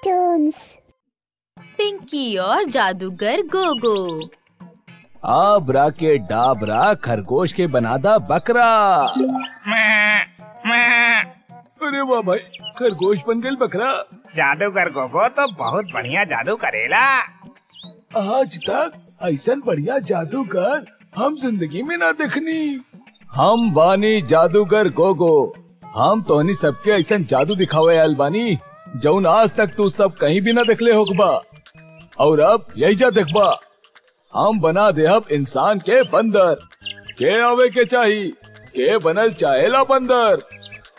Cartoons. Pinky और जादूगर गोगो। आबरा के डाबरा खरगोश के बनादा बकरा। अरे वाह भाई, खरगोश बन गई बकरा। जादूगर गोगो तो बहुत बढ़िया जादू करेला। आज तक ऐसा बढ़िया जादूगर हम जिंदगी में ना देखनी। हम बानी जादूगर गोगो। हम तोहनी सबके ऐसा जादू दिखावे आयल बानी जौन आज तक तू सब कहीं भी ना देखले होगा। और अब यही जा देखबा, हम बना दे अब इंसान के बंदर। के आवे के चाही, के बनल चाहेला बंदर।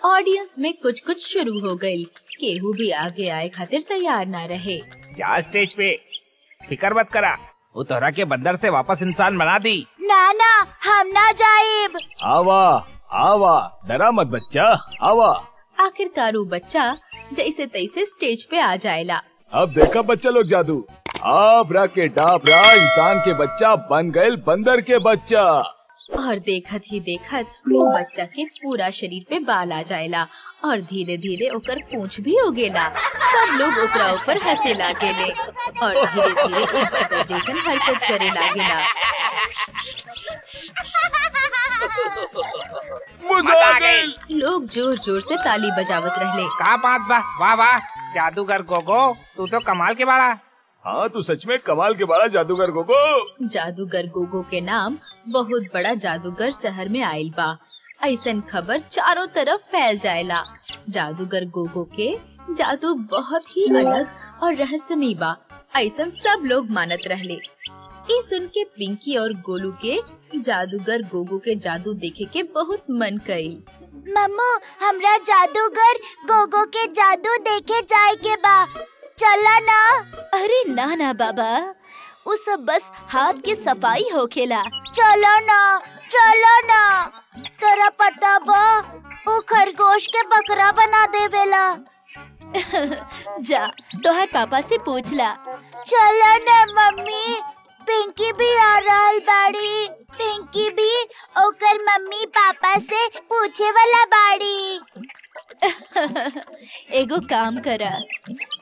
ऑडियंस में कुछ शुरू हो गई। केहू भी आगे आए खातिर तैयार ना रहे। जा स्टेज पे, फिकर मत करा, वो तोहरा के बंदर से वापस इंसान बना दी। ना ना, हम ना जाएब। आवा आवा, डरा मत बच्चा, आवा। आखिरकार वो बच्चा जैसे तैसे स्टेज पे आ जाएला। अब देखा बच्चा लोग जादू। आबरा के डाबरा इंसान के बच्चा बन गए बंदर के बच्चा। और देखत ही देखत वो बच्चा के पूरा शरीर पे बाल आ जाएला और धीरे धीरे ओकर पूंछ भी उगेला। सब लोग ओकरा ऊपर हंसे लागेले और धीरे धीरे बंदर जैसन हरकत करे लागेला। मजा आ गई। लोग जोर जोर से ताली बजावत रहले। का बात बा, वाह वाह जादूगर गोगो, तू तो कमाल के बाड़ा। हाँ, तू सच में कमाल के बड़ा जादूगर गोगो। जादूगर गोगो के नाम बहुत बड़ा जादूगर शहर में आयल बा। ऐसन खबर चारों तरफ फैल जाएला। जादूगर गोगो के जादू बहुत ही अलग और रहस्यमयी बा, ऐसन सब लोग मानत रहले। ई सुन के पिंकी और गोलू के जादूगर गोगो के जादू देखे के बहुत मन कईल। मम्मू, हमरा जादूगर गोगो के जादू देखे जाए के बा, चला ना। अरे ना ना बाबा, वो सब बस हाथ के सफाई होखेला। चलो ना। तोरा पता बा, वो खरगोश के बकरा बना देवेला। जा तोहर पापा से पूछला। चलो ना मम्मी, पिंकी भी आ रहल बाड़ी। पिंकी भी ओकर मम्मी पापा से पूछे वाला बाड़ी। एगो काम करा,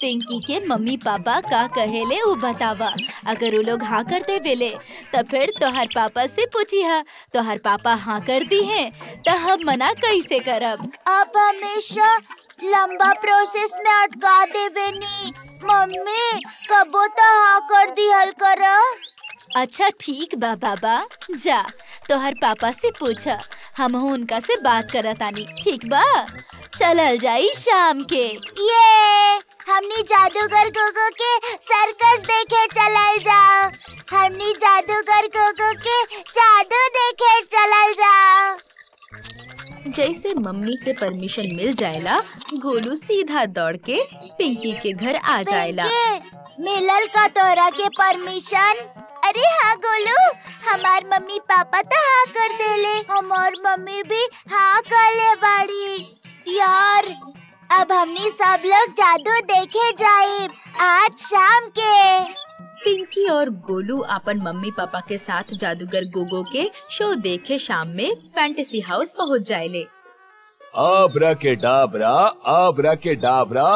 पिंकी के मम्मी पापा का कहेले वो बतावा। अगर वो लोग हाँ कर दे बेले तो फिर तोहर पापा से पूछिहा। तोहर पापा हाँ कर दी है तो हम मना कैसे करब। आप हमेशा लंबा प्रोसेस में अटका देवेनी। मम्मी, कबो तो हाँ कर दी हल करा। अच्छा ठीक बा बाबा, जा तोहर पापा से पूछा, हम उनका से बात करतानी। ठीक बा, चलल जाई शाम के। ये हमनी जादूगर गोगो के सर्कस देखे चलल जाओ। हमनी जादूगर गोगो के जादू देखे चलल जाओ। जैसे मम्मी से परमिशन मिल जाएला, गोलू सीधा दौड़ के पिंकी के घर आ जाएला। मिलल का तोरा के परमिशन? अरे हाँ गोलू, हमार मम्मी पापा तो हाँ कर देले, हमार मम्मी भी हाँ कर ले बाड़ी। यार, अब हमनी सब लोग जादू देखे जाए आज शाम के। पिंकी और गोलू अपन मम्मी पापा के साथ जादूगर गोगो के शो देखे शाम में फैंटेसी हाउस पहुँच जाएले। आबरा के डाबरा,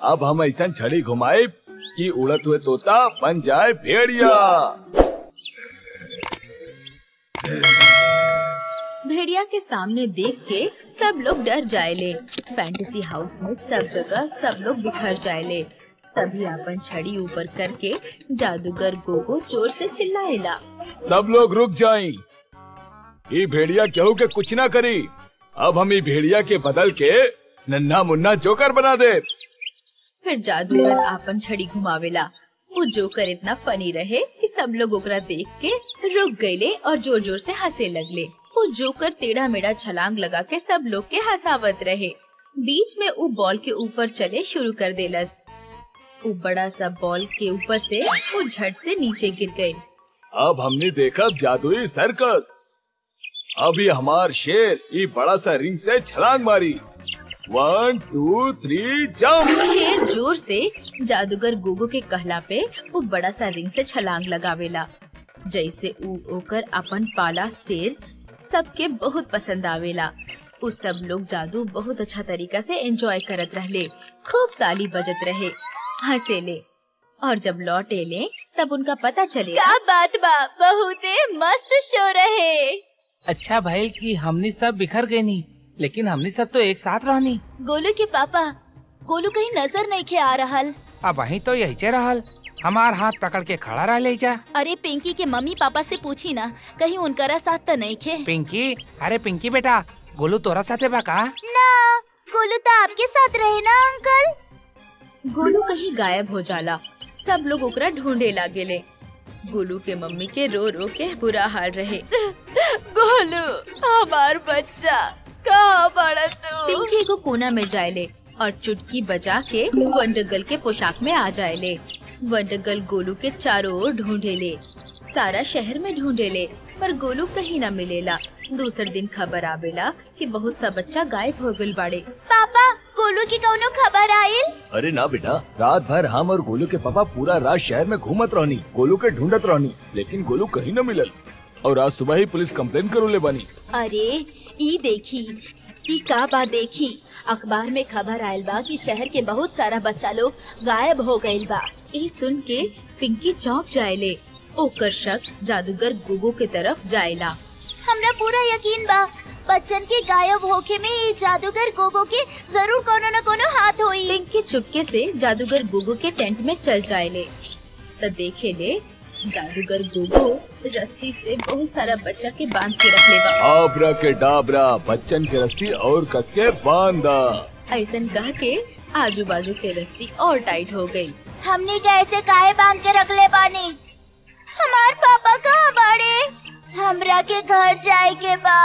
अब हम ऐसा छड़ी घुमाए कि उड़त हुए तोता बन जाए भेड़िया। भेड़िया के सामने देख के सब लोग डर जाएले। फैंटेसी हाउस में सब जगह सब लोग बिखर जाएले। तभी अपन छड़ी ऊपर करके जादूगर गोगो जोर से चिल्लाएला। सब लोग रुक जाएं। ये भेड़िया केहू के कुछ ना करी। अब हम ये भेड़िया के बदल के नन्हा मुन्ना जोकर बना दे। फिर जादूगर अपन छड़ी घुमावेला। वो जोकर इतना फनी रहे कि सब लोग ओकरा देख के रुक गईले और जोर जोर से हंसे लगले। वो जोकर टेढ़ा मेढ़ा छलांग लगा के सब लोग के हंसावत रहे। बीच में वो बॉल के ऊपर चले शुरू कर देलस। वो बड़ा सा बॉल के ऊपर से वो झट से नीचे गिर गए। अब हमने देखा जादुई सर्कस। अभी हमार शेर ये बड़ा सा रिंग से छलांग मारी। 1 2 3 जंप। शेर जोर से जादूगर गोगो के कहला पे वो बड़ा सा रिंग से छलांग लगावेला। जैसे ओकर अपन पाला शेर सबके बहुत पसंद आवेला। वो सब लोग जादू बहुत अच्छा तरीका से एंजॉय करत रहले। खूब ताली बजत रहे। हंसेले। और जब लौटे ले तब उनका पता चले क्या बात बा, बहुते मस्त शो रहे। अच्छा भइल कि हमनी सब बिखर गए नी, लेकिन हमनी सब तो एक साथ रहनी। गोलू के पापा, गोलू कहीं नजर नहीं खे आ रहल। अब वही तो यही रहल, हमार हाथ पकड़ के खड़ा रह ले जा। अरे पिंकी के मम्मी पापा से पूछी ना, कहीं उनकरा साथ तो नहीं खे। पिंकी, अरे पिंकी बेटा, गोलू तोरा साथे बा का? ना, गोलू तो आपके साथ रहे ना अंकल। गोलू कहीं गायब हो जाला। सब लोग ओकरा ढूंढे लागेले। गोलू के मम्मी के रो रो के बुरा हाल रहे। गोलू हमार बच्चा कहाँ बड़ा तू? पिंकी को कोना में जायले और चुटकी बजा के वंडरगर्ल के पोशाक में आ जायले। वंडरगर्ल गोलू के चारों ओर ढूंढेले, सारा शहर में ढूंढेले, पर गोलू कहीं न मिलेला। दूसरे दिन खबर आवेला कि बहुत सा बच्चा गायब हो गइल बाड़े। पापा, गोलू की कौनो खबर आइल? अरे ना बेटा, रात भर हम और गोलू के पापा पूरा रात शहर में घूमत रहनी, गोलू के ढूंढत रहनी, लेकिन गोलू कहीं न मिलल। और आज सुबह ही पुलिस कंप्लेन करोले बानी। अरे ई देखी, ई का बात देखी, अखबार में खबर आयल बा कि शहर के बहुत सारा बच्चा लोग गायब हो गइल बा। ई सुन के पिंकी चौंक जायले। ओकर शक जादूगर गोगो के तरफ जायला। हमरा पूरा यकीन बा, बच्चन के गायब होके में ये जादूगर गोगो के जरूर कोनो न कोनो हाथ होई। पिंकी चुपके से जादूगर गोगो के टेंट में चल जायले। त देखे ले जादूगर गोगो रस्सी से बहुत सारा बच्चा के बांध के रख ले बा। आबरा के डाबरा, बच्चन के रस्सी और कस के बांधा। ऐसन कह के आजू बाजू के रस्सी और टाइट हो गई। हमने कैसे काहे बांध के रख ले बानी? हमार पापा कहाँ बाड़े? हमरा के घर जाए के बा।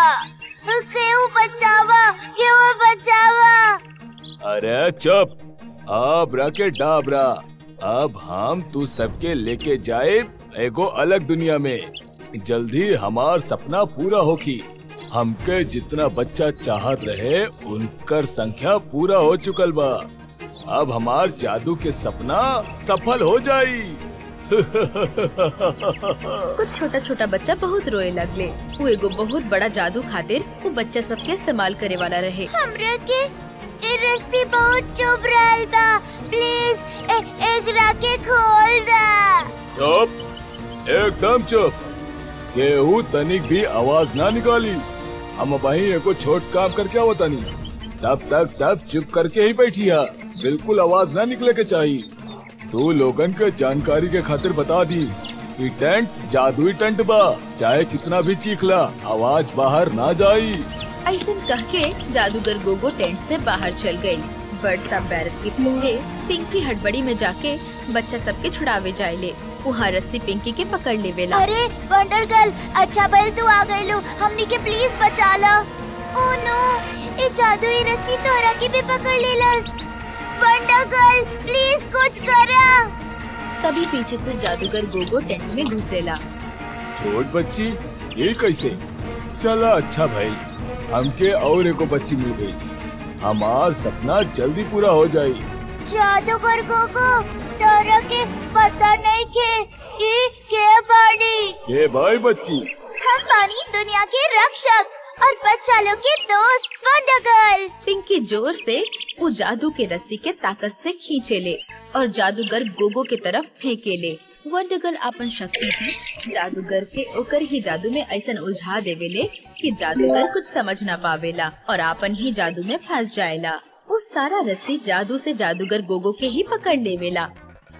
केहू बचावा, केहू बचावा। अरे चुप, आबरा के डाबरा, अब हम तू सबके लेके जाए एगो अलग दुनिया में। जल्दी हमार सपना पूरा होगी। हमके जितना बच्चा चाहत रहे उनकर संख्या पूरा हो चुकल बा। अब हमार जादू के सपना सफल हो जाई। कुछ छोटा छोटा बच्चा बहुत रोए लगले। वो एगो बहुत बड़ा जादू खातिर वो बच्चा सबके इस्तेमाल करे वाला रहे। हमरा के ए रस्सी बहुत चुभ रहल बा, प्लीज एकरा के खोल दा। चुप, एकदम चुप, केहू तनिक भी आवाज ना निकाली। हम वही एको छोट काम करके आवतानी, तब तक सब चुप करके ही बैठिया, बिल्कुल आवाज ना निकले के चाहिए। तू लोगन के जानकारी के खातिर बता दी कि टेंट जादुई टेंट बा, चाहे कितना भी चीखला आवाज बाहर ना जाई। ऐसन कह के जादूगर गोगो टेंट से बाहर चल गई। बर्ड सा बैरक के पीछे पिंकी हड़बड़ी में जाके बच्चा सबके छुड़ावे जायले। वहाँ रस्सी पिंकी के पकड़ लेवेला। अरे वंडरगर्ल, अच्छा भइल तू आ गइलू, हमनी के प्लीज बचा ला। ओह नो, ये जादुई रस्सी तोरा के भी पकड़ लेलस। वंडरगर्ल, प्लीज कुछ करा। तभी पीछे से जादूगर गोगो टेंट में घुसेला। छोट बच्ची, ये कैसे? चला अच्छा भाई, हमके और एको बच्ची मिल गई। हमार सपना जल्दी पूरा हो जाई। जादूगर गोगो, तोरा के पता नहीं के बाड़ी? के भाई बच्ची? हम बानी दुनिया के रक्षक और बच्चा लोग के दोस्त वंडरगर्ल। पिंकी जोर से वो जादू के रस्सी के ताकत से खींचेले और जादूगर गोगो के तरफ फेंकेले। वंडरगर्ल अपन शक्ति से जादूगर के ओकर ही जादू में ऐसा उलझा देवेले कि जादूगर कुछ समझ ना पावेला और आपन ही जादू में फंस जाएला। वो सारा रस्सी जादू से जादूगर गोगो के ही पकड़ लेवेला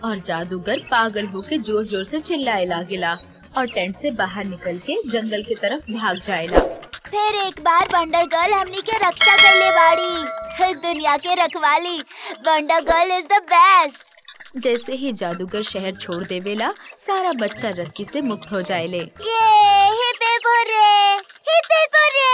और जादूगर पागल होके जोर जोर से चिल्लाए लागेला और टेंट से बाहर निकल के जंगल की तरफ भाग जाएला। फिर एक बार वंडरगर्ल हमनी के रक्षा कर ले बाड़ी। दुनिया के रखवाली, वंडरगर्ल इज द बेस्ट। जैसे ही जादूगर शहर छोड़ देवेला, सारा बच्चा रस्सी से मुक्त हो जाएले। ये हिप्पी हुर्रे, हिप्पी हुर्रे।